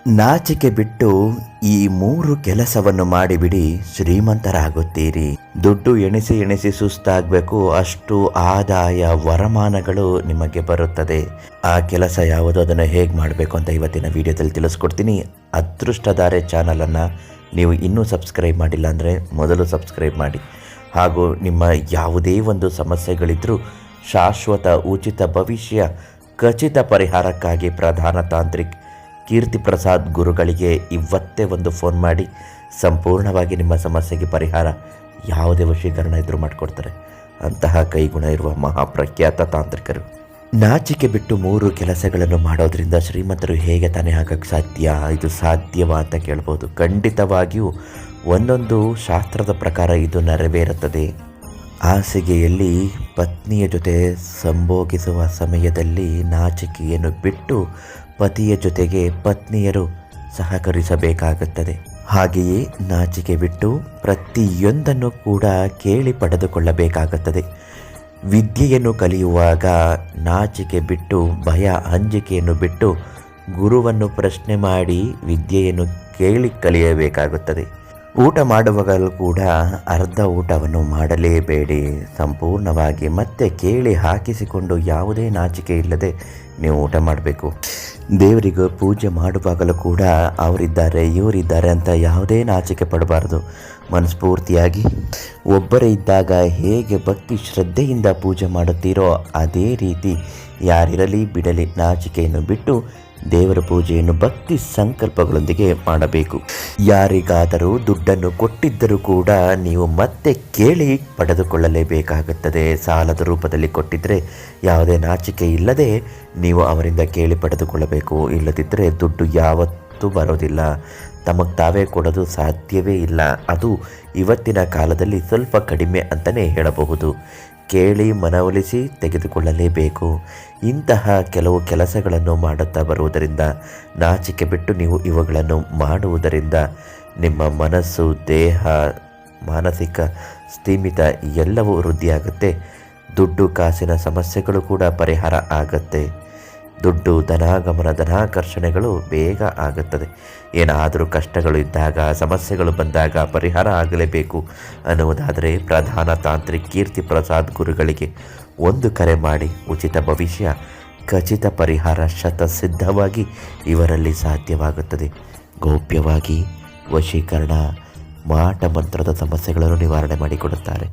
ನಾಚಿಕೆ ಬಿಟ್ಟು ಈ 3 ಕೆಲಸವನ್ನು ಮಾಡಿಬಿಡಿ, ಶ್ರೀಮಂತರಾಗುತ್ತೀರಿ. ದುಡ್ಡು ಎಣಿಸಿ ಎಣಿಸಿ ಸುಸ್ತಾಗಬೇಕು, ಅಷ್ಟು ಆದಾಯ ವರಮಾನಗಳು ನಿಮಗೆ ಬರುತ್ತದೆ. ಆ ಕೆಲಸ ಯಾವುದು, ಅದನ್ನು ಹೇಗೆ ಮಾಡಬೇಕು ಅಂತ ಇವತ್ತಿನ ವಿಡಿಯೋದಲ್ಲಿ ತಿಳಿಸ್ಕೊಡ್ತೀನಿ. ಅದೃಷ್ಟಧಾರೆ ಚಾನಲನ್ನು ನೀವು ಇನ್ನೂ ಸಬ್ಸ್ಕ್ರೈಬ್ ಮಾಡಿಲ್ಲ ಅಂದರೆ ಮೊದಲು ಸಬ್ಸ್ಕ್ರೈಬ್ ಮಾಡಿ. ಹಾಗೂ ನಿಮ್ಮ ಯಾವುದೇ ಒಂದು ಸಮಸ್ಯೆಗಳಿದ್ದರೂ ಶಾಶ್ವತ ಉಚಿತ ಭವಿಷ್ಯ ಖಚಿತ ಪರಿಹಾರಕ್ಕಾಗಿ ಪ್ರಧಾನ ತಾಂತ್ರಿಕ್ ಕೀರ್ತಿ ಪ್ರಸಾದ್ ಗುರುಗಳಿಗೆ ಇವತ್ತೇ ಒಂದು ಫೋನ್ ಮಾಡಿ ಸಂಪೂರ್ಣವಾಗಿ ನಿಮ್ಮ ಸಮಸ್ಯೆಗೆ ಪರಿಹಾರ ಯಾವುದೇ ವಶೀಕರಣ ಇದ್ದರೂ ಮಾಡಿಕೊಡ್ತಾರೆ. ಅಂತಹ ಕೈಗುಣ ಇರುವ ಮಹಾಪ್ರಖ್ಯಾತ ತಾಂತ್ರಿಕರು. ನಾಚಿಕೆ ಬಿಟ್ಟು 3 ಕೆಲಸಗಳನ್ನು ಮಾಡೋದ್ರಿಂದ ಶ್ರೀಮಂತರು ಹೇಗೆ ತಾನೇ ಆಗಕ್ಕೆ ಸಾಧ್ಯ? ಇದು ಸಾಧ್ಯವಾ ಅಂತ ಕೇಳ್ಬೋದು. ಖಂಡಿತವಾಗಿಯೂ ಒಂದೊಂದು ಶಾಸ್ತ್ರದ ಪ್ರಕಾರ ಇದು ನೆರವೇರುತ್ತದೆ. ಹಾಸಿಗೆಯಲ್ಲಿ ಪತ್ನಿಯ ಜೊತೆ ಸಂಭೋಗಿಸುವ ಸಮಯದಲ್ಲಿ ನಾಚಿಕೆಯನ್ನು ಬಿಟ್ಟು ಪತಿಯ ಜೊತೆಗೆ ಪತ್ನಿಯರು ಸಹಕರಿಸಬೇಕಾಗುತ್ತದೆ. ಹಾಗೆಯೇ ನಾಚಿಕೆ ಬಿಟ್ಟು ಪ್ರತಿಯೊಂದನ್ನು ಕೂಡ ಕೇಳಿ ಪಡೆದುಕೊಳ್ಳಬೇಕಾಗುತ್ತದೆ. ವಿದ್ಯೆಯನ್ನು ಕಲಿಯುವಾಗ ನಾಚಿಕೆ ಬಿಟ್ಟು ಭಯ ಅಂಜಿಕೆಯನ್ನು ಬಿಟ್ಟು ಗುರುವನ್ನು ಪ್ರಶ್ನೆ ಮಾಡಿ ವಿದ್ಯೆಯನ್ನು ಕೇಳಿ ಕಲಿಯಬೇಕಾಗುತ್ತದೆ. ಊಟ ಮಾಡುವಾಗಲೂ ಕೂಡ ಅರ್ಧ ಊಟವನ್ನು ಮಾಡಲೇಬೇಡಿ, ಸಂಪೂರ್ಣವಾಗಿ ಮತ್ತೆ ಕೇಳಿ ಹಾಕಿಸಿಕೊಂಡು ಯಾವುದೇ ನಾಚಿಕೆ ಇಲ್ಲದೆ ನೀವು ಊಟ ಮಾಡಬೇಕು. ದೇವರಿಗೆ ಪೂಜೆ ಮಾಡುವಾಗಲೂ ಕೂಡ ಅವರಿದ್ದಾರೆ ಇವರಿದ್ದಾರೆ ಅಂತ ಯಾವುದೇ ನಾಚಿಕೆ ಪಡಬಾರ್ದು. ಮನಸ್ಫೂರ್ತಿಯಾಗಿ ಒಬ್ಬರೇ ಇದ್ದಾಗ ಹೇಗೆ ಭಕ್ತಿ ಶ್ರದ್ಧೆಯಿಂದ ಪೂಜೆ ಮಾಡುತ್ತೀರೋ ಅದೇ ರೀತಿ ಯಾರಿರಲಿ ಬಿಡಲಿ ನಾಚಿಕೆಯನ್ನು ಬಿಟ್ಟು ದೇವರ ಪೂಜೆಯನ್ನು ಭಕ್ತಿ ಸಂಕಲ್ಪಗಳೊಂದಿಗೆ ಮಾಡಬೇಕು. ಯಾರಿಗಾದರೂ ದುಡ್ಡನ್ನು ಕೊಟ್ಟಿದ್ದರೂ ಕೂಡ ನೀವು ಮತ್ತೆ ಕೇಳಿ ಪಡೆದುಕೊಳ್ಳಲೇಬೇಕಾಗುತ್ತದೆ. ಸಾಲದ ರೂಪದಲ್ಲಿ ಕೊಟ್ಟಿದ್ದರೆ ಯಾವುದೇ ನಾಚಿಕೆ ಇಲ್ಲದೆ ನೀವು ಅವರಿಂದ ಕೇಳಿ ಪಡೆದುಕೊಳ್ಳಬೇಕು. ಇಲ್ಲದಿದ್ದರೆ ದುಡ್ಡು ಯಾವತ್ತೂ ಬರೋದಿಲ್ಲ, ತಮಗೆ ತಾವೇ ಕೊಡೋದು ಸಾಧ್ಯವೇ ಇಲ್ಲ. ಅದು ಇವತ್ತಿನ ಕಾಲದಲ್ಲಿ ಸ್ವಲ್ಪ ಕಡಿಮೆ ಅಂತಲೇ ಹೇಳಬಹುದು. ಕೇಳಿ ಮನವೊಲಿಸಿ ತೆಗೆದುಕೊಳ್ಳಲೇಬೇಕು. ಇಂತಹ ಕೆಲವು ಕೆಲಸಗಳನ್ನು ಮಾಡುತ್ತಾ ಬರುವುದರಿಂದ, ನಾಚಿಕೆ ಬಿಟ್ಟು ನೀವು ಇವುಗಳನ್ನು ಮಾಡುವುದರಿಂದ ನಿಮ್ಮ ಮನಸ್ಸು, ದೇಹ, ಮಾನಸಿಕ ಸ್ಥಿಮಿತ ಎಲ್ಲವೂ ವೃದ್ಧಿಯಾಗುತ್ತೆ. ದುಡ್ಡು ಕಾಸಿನ ಸಮಸ್ಯೆಗಳು ಕೂಡ ಪರಿಹಾರ ಆಗುತ್ತೆ. ದುಡ್ಡು ಧನಾಗಮನ ಧನಾಕರ್ಷಣೆಗಳು ಬೇಗ ಆಗುತ್ತದೆ. ಏನಾದರೂ ಕಷ್ಟಗಳು ಇದ್ದಾಗ, ಸಮಸ್ಯೆಗಳು ಬಂದಾಗ ಪರಿಹಾರ ಆಗಲೇಬೇಕು ಅನ್ನುವುದಾದರೆ ಪ್ರಧಾನ ತಾಂತ್ರಿಕ್ ಕೀರ್ತಿ ಪ್ರಸಾದ್ ಗುರುಗಳಿಗೆ ಒಂದು ಕರೆ ಮಾಡಿ ಉಚಿತ ಭವಿಷ್ಯ ಖಚಿತ ಪರಿಹಾರ ಶತಸಿದ್ಧವಾಗಿ ಇವರಲ್ಲಿ ಸಾಧ್ಯವಾಗುತ್ತದೆ. ಗೌಪ್ಯವಾಗಿ ವಶೀಕರಣ, ಮಾಟ ಮಂತ್ರದ ಸಮಸ್ಯೆಗಳನ್ನು ನಿವಾರಣೆ ಮಾಡಿಕೊಡುತ್ತಾರೆ.